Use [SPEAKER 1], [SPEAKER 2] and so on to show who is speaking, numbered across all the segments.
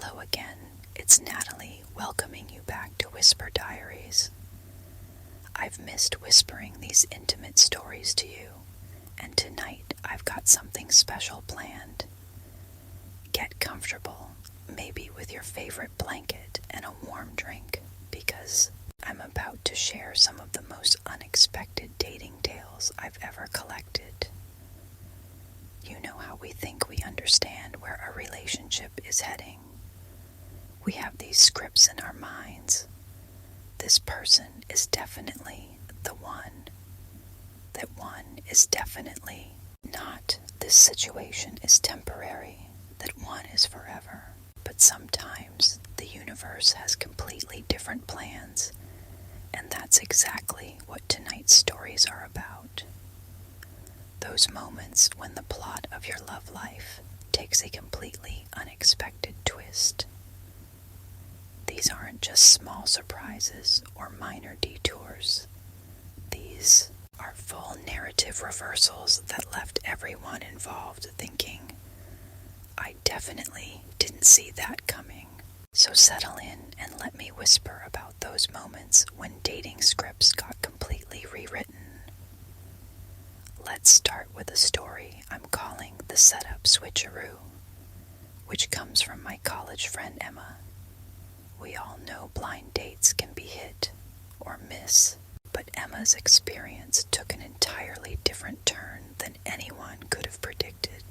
[SPEAKER 1] Hello again, it's Natalie welcoming you back to Whisper Diaries. I've missed whispering these intimate stories to you, and tonight I've got something special planned. Get comfortable, maybe with your favorite blanket and a warm drink, because I'm about to share some of the most unexpected dating tales I've ever collected. You know how we think we understand where a relationship is heading. We have these scripts in our minds. This person is definitely the one. That one is definitely not. This situation is temporary. That one is forever. But sometimes the universe has completely different plans, and that's exactly what tonight's stories are about. Those moments when the plot of your love life takes a completely unexpected twist. These aren't just small surprises or minor detours. These are full narrative reversals that left everyone involved thinking, I definitely didn't see that coming. So settle in and let me whisper about those moments when dating scripts got completely rewritten. Let's start with a story I'm calling the Setup Switcheroo, which comes from my college friend Emma. We all know blind dates can be hit or miss, but Emma's experience took an entirely different turn than anyone could have predicted.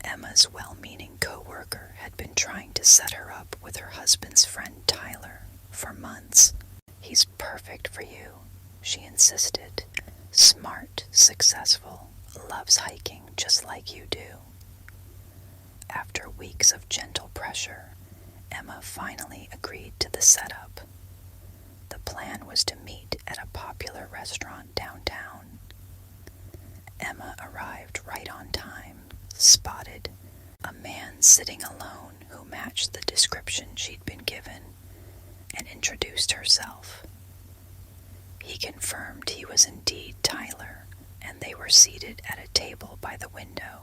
[SPEAKER 1] Emma's well-meaning coworker had been trying to set her up with her husband's friend Tyler for months. He's perfect for you, she insisted. Smart, successful, loves hiking just like you do. After weeks of gentle pressure, Emma finally agreed to the setup. The plan was to meet at a popular restaurant downtown. Emma arrived right on time, spotted a man sitting alone who matched the description she'd been given, and introduced herself. He confirmed he was indeed Tyler, and they were seated at a table by the window.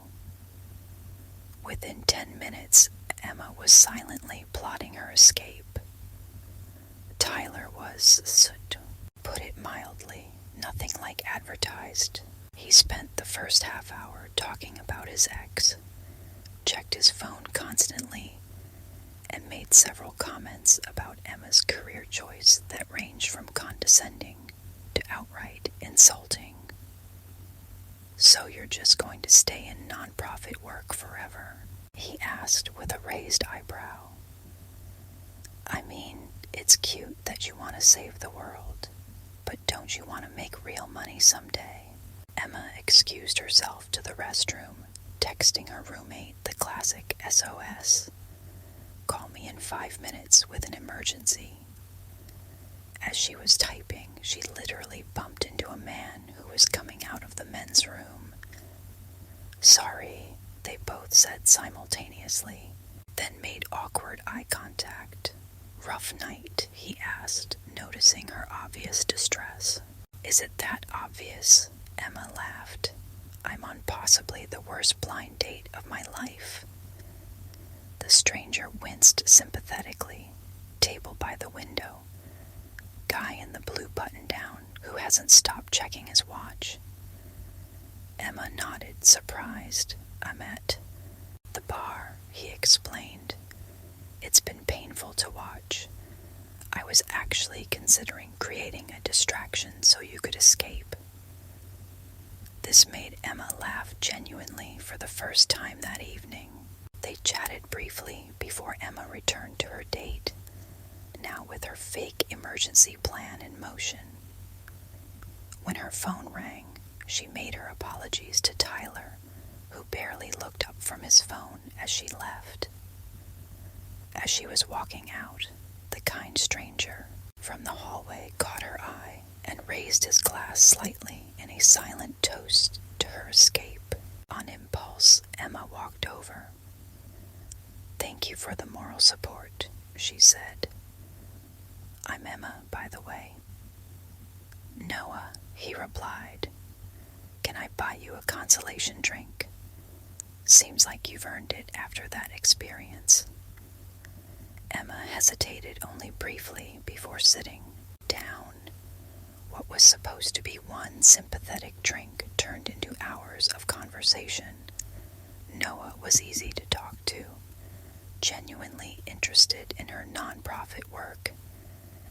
[SPEAKER 1] Within 10 minutes, Emma was silently plotting her escape. Tyler was, to put it mildly, nothing like advertised. He spent the first half hour talking about his ex, checked his phone constantly, and made several comments about Emma's career choice that ranged from condescending to outright insulting. So you're just going to stay in nonprofit work forever? He asked with a raised eyebrow. I mean, it's cute that you want to save the world, but don't you want to make real money someday? Emma excused herself to the restroom, texting her roommate the classic SOS. Call me in 5 minutes with an emergency. As she was typing, she literally bumped into a man who was coming out of the men's room. Sorry, they both said simultaneously, then made awkward eye contact. Rough night, he asked, noticing her obvious distress. Is it that obvious? Emma laughed. I'm on possibly the worst blind date of my life. The stranger winced sympathetically. Table by the window. Guy in the blue button-down who hasn't stopped checking his watch. Emma nodded, surprised. I'm at the bar, he explained. It's been painful to watch. I was actually considering creating a distraction so you could escape. This made Emma laugh genuinely for the first time that evening. They chatted briefly before Emma returned to her date, now with her fake emergency plan in motion. When her phone rang, she made her apologies to Tyler, who barely looked up from his phone as she left. As she was walking out, the kind stranger from the hallway caught her eye and raised his glass slightly in a silent toast to her escape. On impulse, Emma walked over. Thank you for the moral support, she said. I'm Emma, by the way. Noah, he replied. Can I buy you a consolation drink? Seems like you've earned it after that experience. hesitated only briefly before sitting down. What was supposed to be one sympathetic drink turned into hours of conversation. Noah was easy to talk to, genuinely interested in her nonprofit work,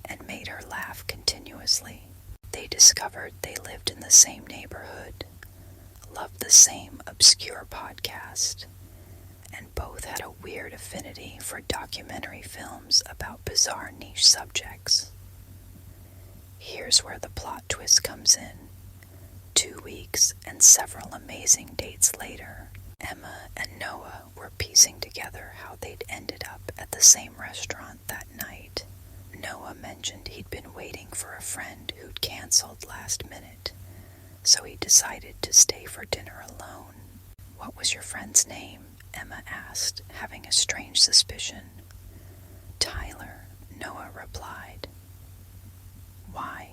[SPEAKER 1] and made her laugh continuously. They discovered they lived in the same neighborhood, loved the same obscure podcast, and both had a weird affinity for documentary films about bizarre niche subjects. Here's where the plot twist comes in. 2 weeks and several amazing dates later, Emma and Noah were piecing together how they'd ended up at the same restaurant that night. Noah mentioned he'd been waiting for a friend who'd canceled last minute, so he decided to stay for dinner alone. "What was your friend's name?" Emma asked, having a strange suspicion. "Tyler," Noah replied. "Why?"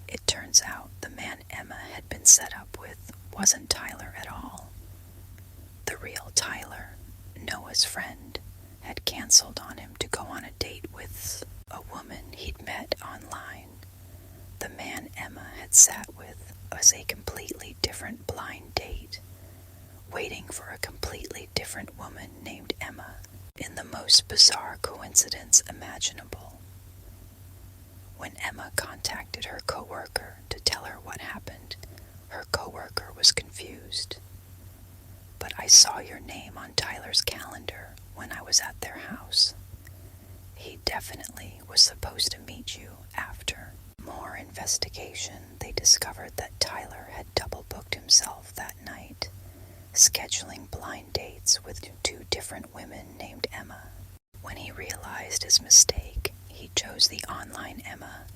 [SPEAKER 1] It turns out the man Emma had been set up with wasn't Tyler at all. The real Tyler, Noah's friend, had canceled on him to go on a date with a woman he'd met online. The man Emma had sat with was a completely different blind date, waiting for a completely different woman named Emma, in the most bizarre coincidence imaginable. When Emma contacted her coworker to tell her what happened, her coworker was confused. "But I saw your name on Tyler's calendar when I was at their house. He definitely was supposed to meet you after." More investigation, they discovered that Tyler had double booked himself that night, scheduling blind dates with 2 different women named Emma. When he realized his mistake, he chose the online Emma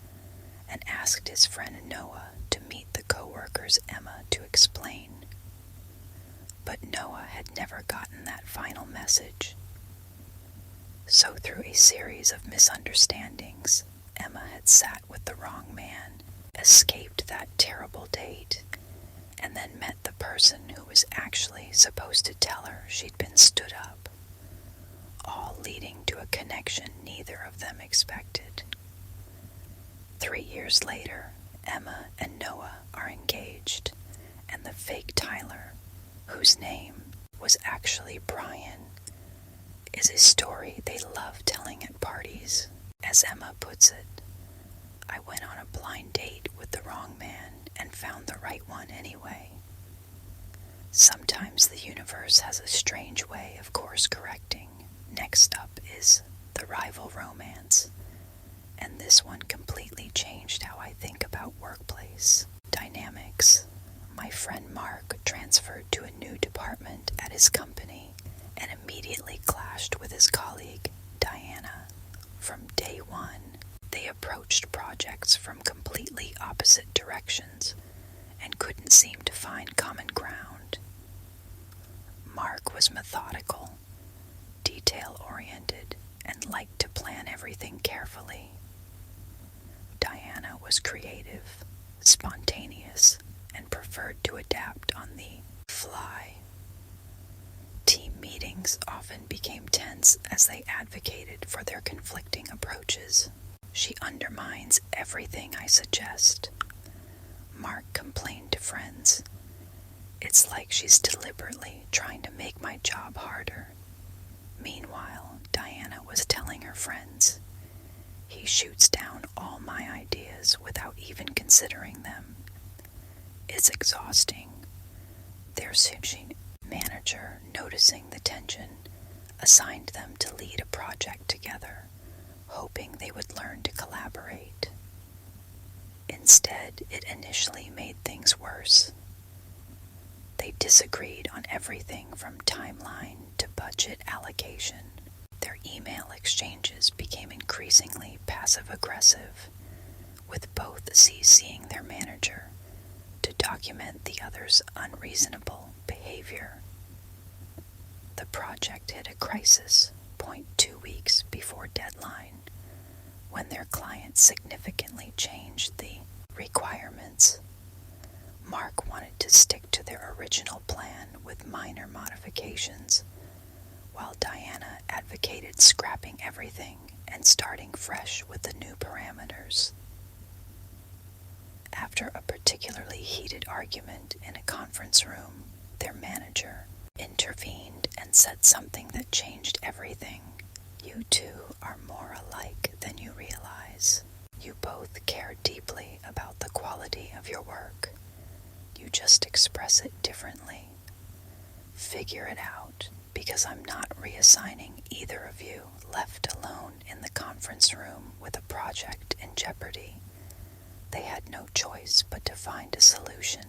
[SPEAKER 1] and asked his friend Noah to meet the coworker's Emma to explain. But Noah had never gotten that final message. So through a series of misunderstandings, Emma had sat with the wrong man, escaped that terrible date, and then met the person who was actually supposed to tell her she'd been stood up, all leading to a connection neither of them expected. 3 years later, Emma and Noah are engaged, and the fake Tyler, whose name was actually Brian, is a story they love telling at parties. As Emma puts it, "I went on a blind date with the wrong man and found the right one anyway." Sometimes the universe has a strange way of course correcting. Next up is the rival romance, and this one completely changed how I think about workplace dynamics. My friend Mark transferred to a new department at his company and immediately clashed with his colleague, Diana. From day one, they approached projects from completely opposite directions and couldn't seem to find common ground. Mark was methodical, detail-oriented, and liked to plan everything carefully. Diana was creative, spontaneous, and preferred to adapt on the fly. Team meetings often became tense as they advocated for their conflicting approaches. "She undermines everything I suggest," Mark complained to friends. "It's like she's deliberately trying to make my job harder." Meanwhile, Diana was telling her friends, "He shoots down all my ideas without even considering them. It's exhausting." Their manager, noticing the tension, assigned them to lead a project together, hoping they would learn to collaborate. Instead, it initially made things worse. They disagreed on everything from timeline to budget allocation. Their email exchanges became increasingly passive-aggressive, with both CCing their manager to document the other's unreasonable behavior. The project hit a crisis point 2 weeks before deadline, when their client significantly changed the requirements. Mark wanted to stick to their original plan with minor modifications, while Diana advocated advocated scrapping everything and starting fresh with the new parameters. After a particularly heated argument in a conference room, their manager intervened and said something that changed everything. You two are more alike than you realize. You both care deeply about the quality of your work. You just express it differently. Figure it out, because I'm not reassigning either of you left alone in the conference room with a project in jeopardy. They had no choice but to find a solution.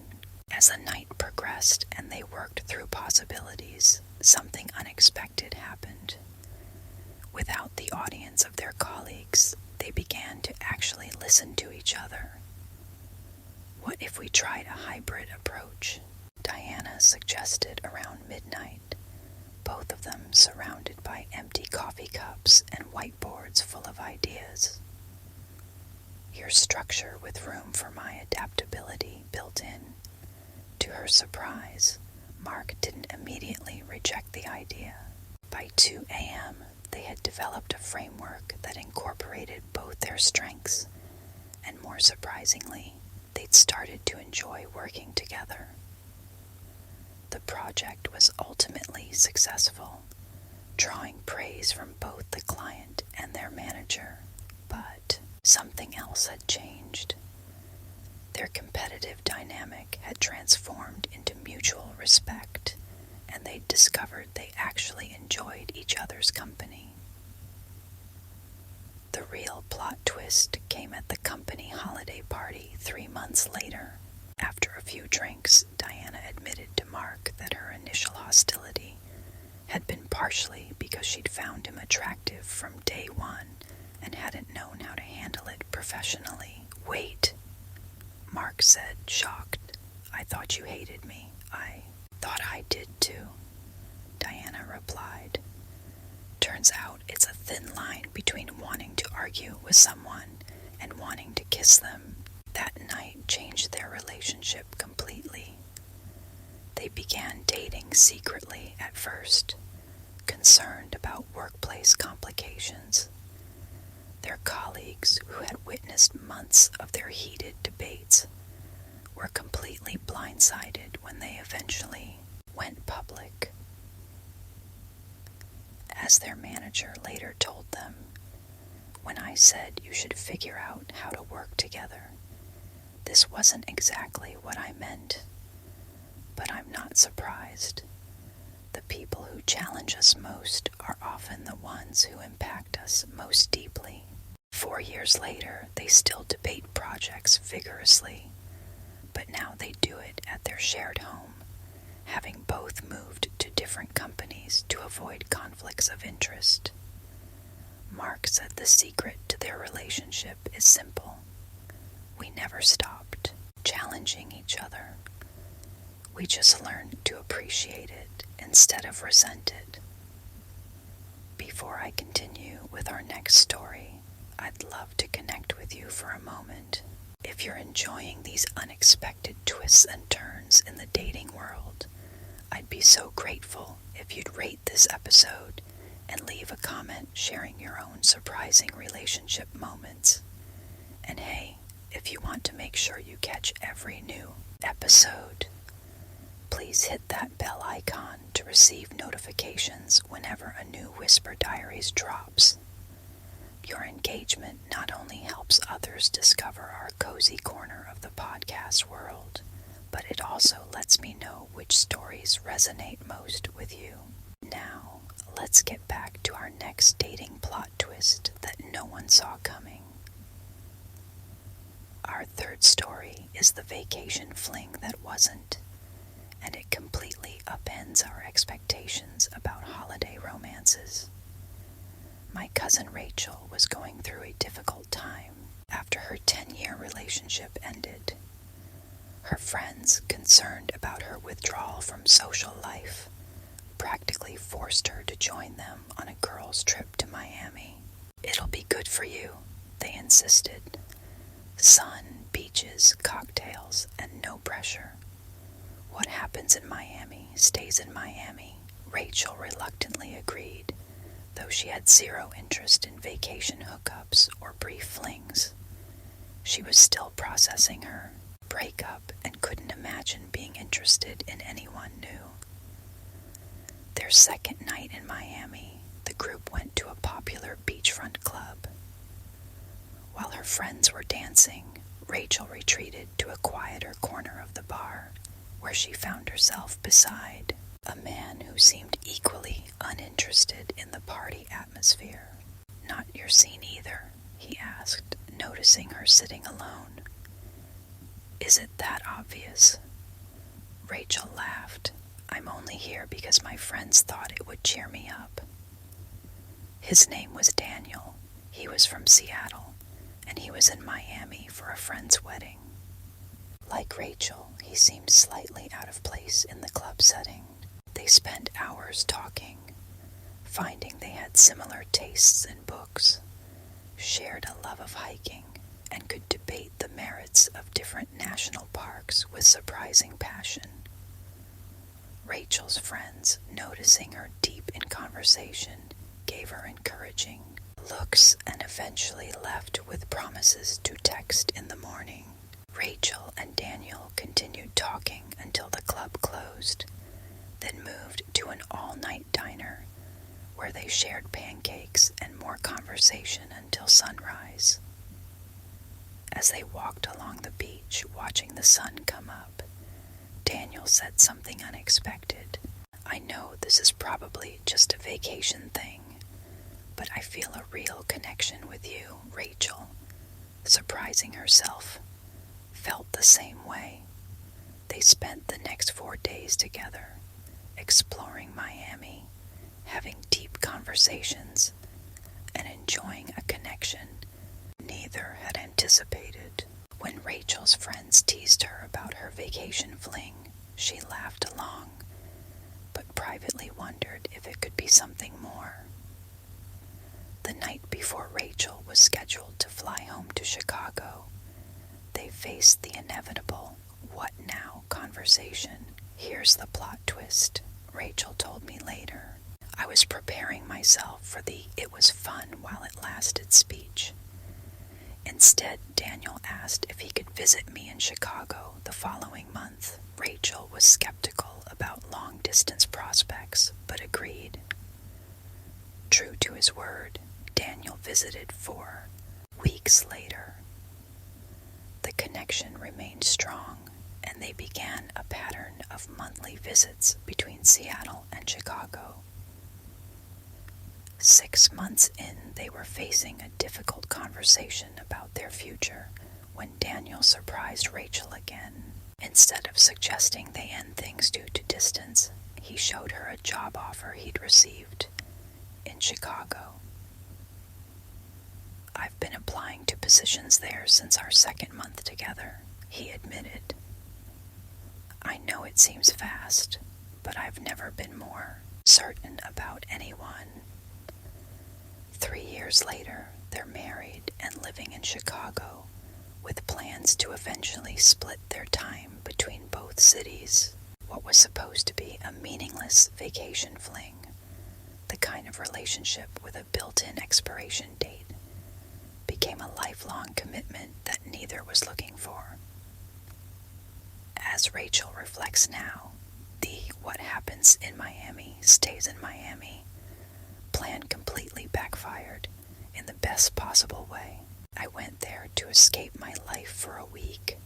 [SPEAKER 1] As the night progressed and they worked through possibilities, something unexpected happened. Without the audience of their colleagues, they began to actually listen to each other. What if we tried a hybrid approach? Diana suggested around midnight, both of them surrounded by empty coffee cups and whiteboards full of ideas. Your structure with room for my adaptability built in. To her surprise, Mark didn't immediately reject the idea. By 2 a.m., they had developed a framework that incorporated both their strengths, and more surprisingly, they'd started to enjoy working together. The project was ultimately successful, drawing praise from both the client and their manager, but something else had changed. Their competitive dynamic had transformed into mutual respect, and they'd discovered they actually enjoyed each other's company. The real plot twist came at the company holiday party 3 months later. After a few drinks, Diana admitted to Mark that her initial hostility had been partially because she'd found him attractive from day one and hadn't known how to handle it professionally. "Wait," Mark said, shocked. "I thought you hated me." "I thought I did too," Diana replied. Turns out it's a thin line between wanting to argue with someone and wanting to kiss them. That night changed their relationship completely. They began dating secretly at first, concerned about workplace complications. Their colleagues, who had witnessed months of their heated debates, were completely blindsided when they eventually went public. As their manager later told them, "When I said you should figure out how to work together, this wasn't exactly what I meant. But I'm not surprised. The people who challenge us most are often the ones who impact us most deeply." 4 years later, they still debate projects vigorously, but now they do it at their shared home, having both moved to different companies to avoid conflicts of interest. Mark said the secret to their relationship is simple. We never stopped challenging each other. We just learned to appreciate it instead of resent it. Before I continue with our next story, I'd love to connect with you for a moment. If you're enjoying these unexpected twists and turns in the dating world, I'd be so grateful if you'd rate this episode and leave a comment sharing your own surprising relationship moments. And hey, if you want to make sure you catch every new episode, please hit that bell icon to receive notifications whenever a new Whisper Diaries drops. Your engagement not only helps others discover our cozy corner of the podcast world, but it also lets me know which stories resonate most with you. Now, let's get back to our next dating plot twist that no one saw coming. Our third story is the vacation fling that wasn't, and it completely upends our expectations about holiday romances. My cousin Rachel was going through a difficult time after her 10-year relationship ended. Her friends, concerned about her withdrawal from social life, practically forced her to join them on a girls' trip to Miami. "It'll be good for you," they insisted. "Sun, beaches, cocktails, and no pressure. What happens in Miami stays in Miami." Rachel reluctantly agreed, though she had zero interest in vacation hookups or brief flings. She was still processing her breakup and couldn't imagine being interested in anyone new. Their second night in Miami, the group went to a popular beachfront club. While her friends were dancing, Rachel retreated to a quieter corner of the bar, where she found herself beside a man who seemed equally uninterested in the party atmosphere. "Not your scene either?" he asked, noticing her sitting alone. "Is it that obvious?" Rachel laughed. "I'm only here because my friends thought it would cheer me up." His name was Daniel. He was from Seattle, and he was in Miami for a friend's wedding. Like Rachel, he seemed slightly out of place in the club setting. They spent hours talking, finding they had similar tastes in books, shared a love of hiking, and could debate the merits of different national parks with surprising passion. Rachel's friends, noticing her deep in conversation, gave her encouraging looks and eventually left with promises to text in the morning. Rachel and Daniel continued talking until the club closed, then moved to an all-night diner where they shared pancakes and more conversation until sunrise. As they walked along the beach watching the sun come up, Daniel said something unexpected. "I know this is probably just a vacation thing, but I feel a real connection with you." Rachel, surprising herself, felt the same way. They spent the next 4 days together, exploring Miami, having deep conversations, and enjoying a connection neither had anticipated. When Rachel's friends teased her about her vacation fling, she laughed along, but privately wondered if it could be something more. The night before Rachel was scheduled to fly home to Chicago, they faced the inevitable "what now" conversation. "Here's the plot twist," Rachel told me later. "I was preparing myself for the 'it was fun while it lasted' speech. Instead, Daniel asked if he could visit me in Chicago the following month." Rachel was skeptical about long-distance prospects, but agreed. True to his word, Daniel visited 4 weeks later. The connection remained strong, and they began a pattern of monthly visits between Seattle and Chicago. 6 months in, they were facing a difficult conversation about their future when Daniel surprised Rachel again. Instead of suggesting they end things due to distance, he showed her a job offer he'd received in Chicago. "I've been applying to positions there since our 2nd month together," he admitted. "I know it seems fast, but I've never been more certain about anyone." 3 years later, they're married and living in Chicago, with plans to eventually split their time between both cities. What was supposed to be a meaningless vacation fling, the kind of relationship with a built-in expiration date, became a lifelong commitment that neither was looking for. As Rachel reflects now, the "what happens in Miami stays in Miami" plan completely backfired in the best possible way. "I went there to escape my life for a week,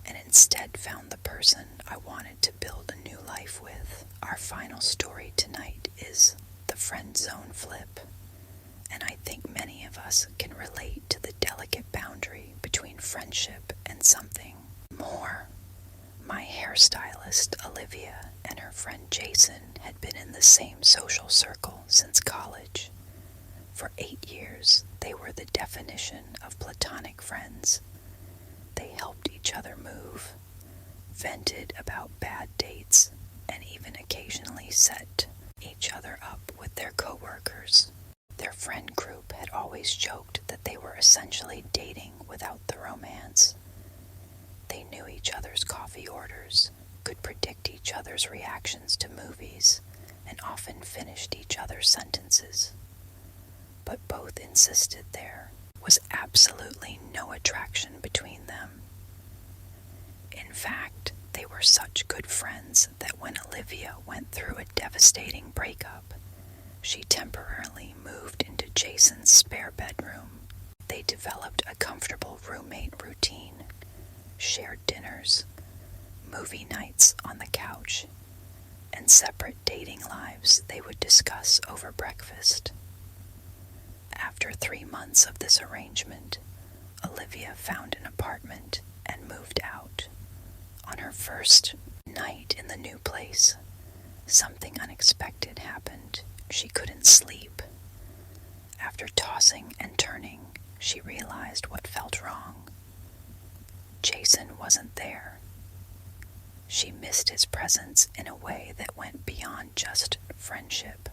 [SPEAKER 1] and instead found the person I wanted to build a new life with." Our final story tonight is the friend zone flip, and I think many of us can relate to the delicate boundary between friendship and something more. My hairstylist, Olivia, and her friend Jason had been in the same social circle since college. For 8 years, they were the definition of platonic friends. They helped each other move, vented about bad dates, and even occasionally set each other up with their coworkers. Their friend group had always joked that they were essentially dating without the romance. They knew each other's coffee orders, could predict each other's reactions to movies, and often finished each other's sentences. but both insisted there was absolutely no attraction between them. In fact, they were such good friends that when Olivia went through a devastating breakup, she temporarily moved into Jason's spare bedroom. They developed a comfortable roommate routine, shared dinners, movie nights on the couch, and separate dating lives they would discuss over breakfast. After 3 months of this arrangement, Olivia found an apartment and moved out. On her first night in the new place, something unexpected happened. She couldn't sleep. After tossing and turning, she realized what felt wrong. Jason wasn't there. She missed his presence in a way that went beyond just friendship.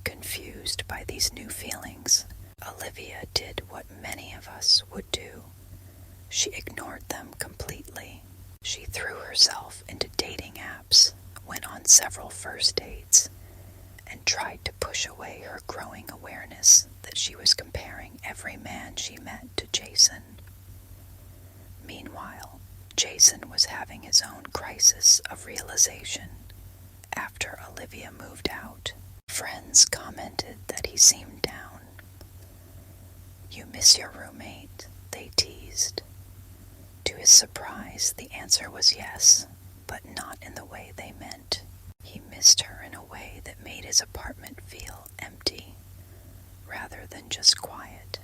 [SPEAKER 1] Confused by these new feelings, Olivia did what many of us would do. She ignored them completely. She threw herself into dating apps, went on several first dates, and tried to push away her growing awareness that she was comparing every man she met to Jason. Meanwhile, Jason was having his own crisis of realization. After Olivia moved out, friends commented that he seemed down. "You miss your roommate?" they teased. To his surprise, the answer was yes, but not in the way they meant. He missed her in a way that made his apartment feel empty, rather than just quiet.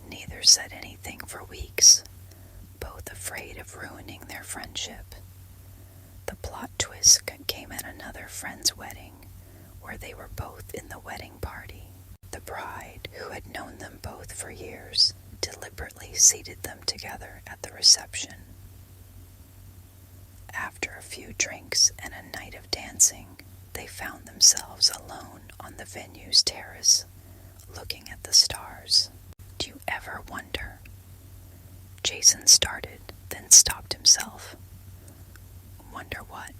[SPEAKER 1] Neither said anything for weeks, both afraid of ruining their friendship. The plot twist came at another friend's wedding, where they were both in the wedding party. The bride, who had known them both for years, deliberately seated them together at the reception. After a few drinks and a night of dancing, they found themselves alone on the venue's terrace, looking at the stars. "Do you ever wonder?" Jason started, then stopped himself. "Wonder what?"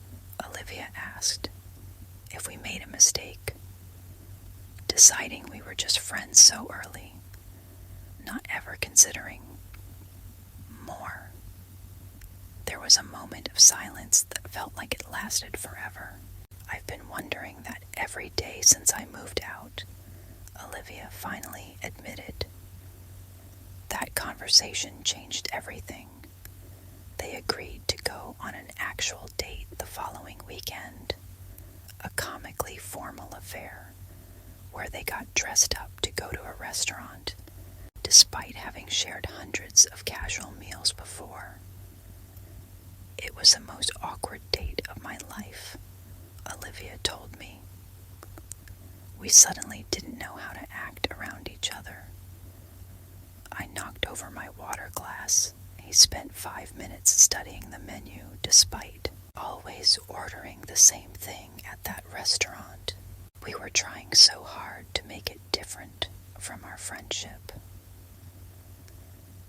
[SPEAKER 1] Olivia asked. "If we made a mistake, deciding we were just friends so early, not ever considering more." There was a moment of silence that felt like it lasted forever. "I've been wondering that every day since I moved out," Olivia finally admitted. That conversation changed everything. They agreed to go on an actual date the following weekend, a comically formal affair, where they got dressed up to go to a restaurant, despite having shared hundreds of casual meals before. "It was the most awkward date of my life," Olivia told me. "We suddenly didn't know how to act around each other. I knocked over my water glass. He spent 5 minutes studying the menu despite always ordering the same thing at that restaurant. We were trying so hard to make it different from our friendship."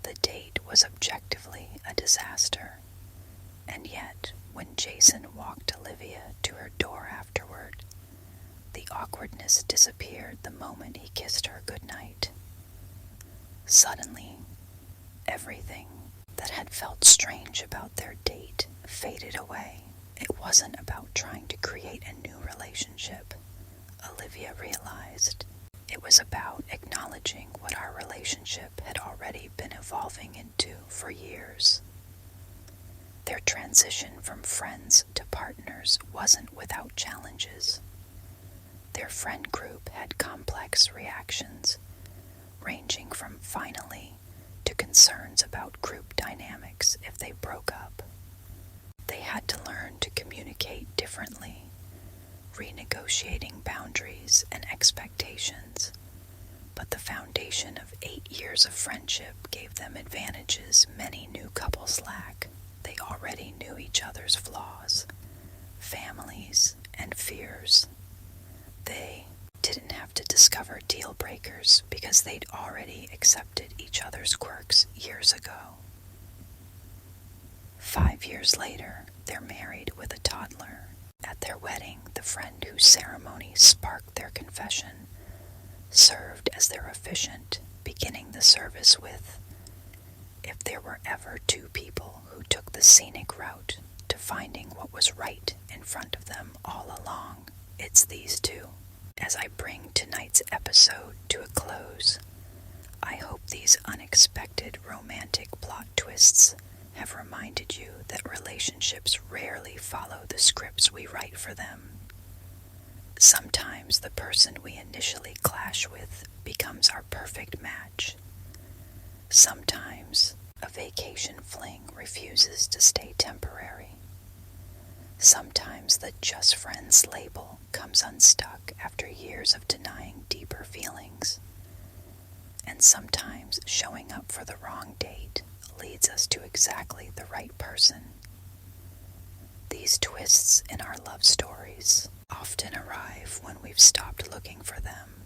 [SPEAKER 1] The date was objectively a disaster, and yet when Jason walked Olivia to her door afterward, the awkwardness disappeared the moment he kissed her goodnight. Suddenly, everything that had felt strange about their date faded away. It wasn't about trying to create a new relationship, Olivia realized. It was about acknowledging what our relationship had already been evolving into for years. Their transition from friends to partners wasn't without challenges. Their friend group had complex reactions, ranging from finally to concerns about group dynamics if they broke up. They had to learn to communicate differently, renegotiating boundaries and expectations. But the foundation of 8 years of friendship gave them advantages many new couples lack. They already knew each other's flaws, families, and fears. They didn't have to discover deal breakers because they'd already accepted each other's quirks years ago. 5 years later, they're married with a toddler, At their wedding, the friend whose ceremony sparked their confession served as their officiant, beginning the service with, "If there were ever two people who took the scenic route to finding what was right in front of them all along, it's these two." As I bring tonight's episode to a close, I hope these unexpected romantic plot twists have reminded you that relationships rarely follow the scripts we write for them. Sometimes the person we initially clash with becomes our perfect match. Sometimes a vacation fling refuses to stay temporary. Sometimes the just friends label comes unstuck after years of denying deeper feelings. And sometimes showing up for the wrong date leads us to exactly the right person. These twists in our love stories often arrive when we've stopped looking for them,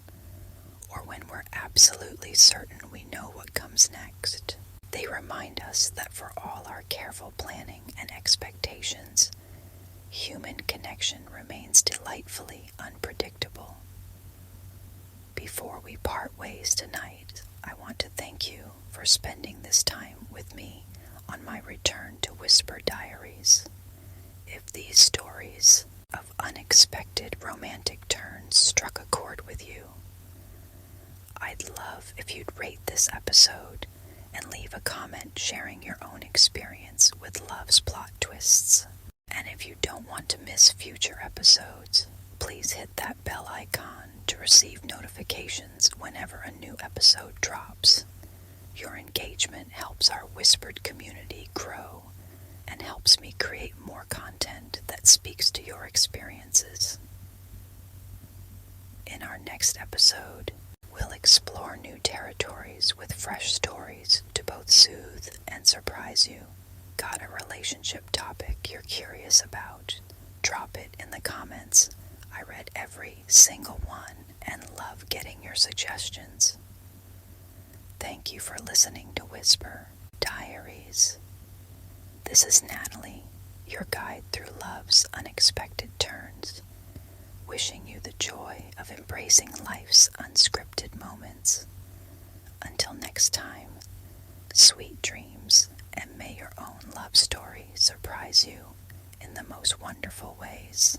[SPEAKER 1] or when we're absolutely certain we know what comes next. They remind us that for all our careful planning and expectations, human connection remains delightfully unpredictable. Before we part ways tonight, I want to thank you for spending this time with me on my return to Whisper Diaries. If these stories of unexpected romantic turns struck a chord with you, I'd love if you'd rate this episode and leave a comment sharing your own experience with love's plot twists. And if you don't want to miss future episodes, please hit that bell icon to receive notifications whenever a new episode drops. Your engagement helps our whispered community grow and helps me create more content that speaks to your experiences. In our next episode, we'll explore new territories with fresh stories to both soothe and surprise you. Got a relationship topic you're curious about? Drop it in the comments. I read every single one and love getting your suggestions. Thank you for listening to Whisper Diaries. This is Natalie, your guide through love's unexpected turns, wishing you the joy of embracing life's unscripted moments. Until next time, sweet dreams, and may your own love story surprise you in the most wonderful ways.